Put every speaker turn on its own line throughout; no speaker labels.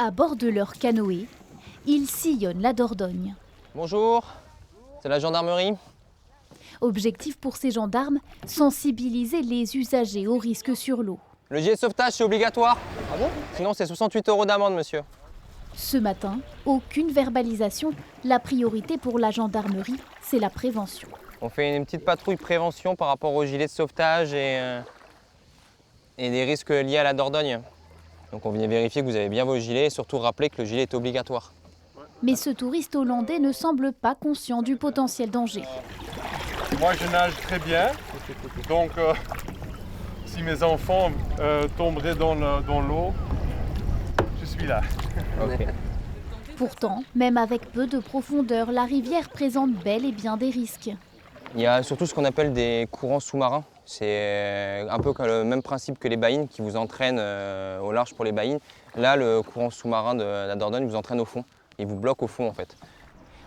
À bord de leur canoë, ils sillonnent la Dordogne.
Bonjour, c'est la gendarmerie.
Objectif pour ces gendarmes, sensibiliser les usagers aux risques sur l'eau.
Le gilet de sauvetage, c'est obligatoire. Ah bon? Sinon, c'est 68 € d'amende, monsieur.
Ce matin, aucune verbalisation. La priorité pour la gendarmerie, c'est la prévention.
On fait une petite patrouille prévention par rapport au gilet de sauvetage et les risques liés à la Dordogne. Donc on vient vérifier que vous avez bien vos gilets et surtout rappeler que le gilet est obligatoire.
Mais ce touriste hollandais ne semble pas conscient du potentiel danger.
Moi, je nage très bien, donc si mes enfants tomberaient dans l'eau, je suis là.
Okay.
Pourtant, même avec peu de profondeur, la rivière présente bel et bien des risques.
Il y a surtout ce qu'on appelle des courants sous-marins. C'est un peu le même principe que les baïnes qui vous entraînent au large pour les baïnes. Là, le courant sous-marin de la Dordogne vous entraîne au fond. Il vous bloque au fond en fait.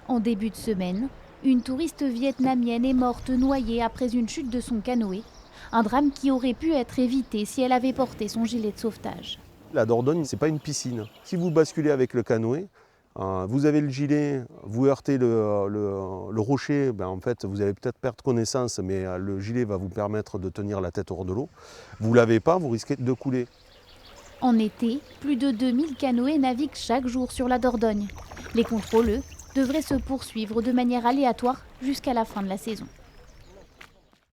En début de semaine, une touriste vietnamienne est morte noyée après une chute de son canoë. Un drame qui aurait pu être évité si elle avait porté son gilet de sauvetage.
La Dordogne, ce n'est pas une piscine. Si vous basculez avec le canoë, vous avez le gilet, vous heurtez le rocher, en fait, vous allez peut-être perdre connaissance, mais le gilet va vous permettre de tenir la tête hors de l'eau. Vous ne l'avez pas, vous risquez de couler.
En été, plus de 2000 canoës naviguent chaque jour sur la Dordogne. Les contrôles, eux, devraient se poursuivre de manière aléatoire jusqu'à la fin de la saison.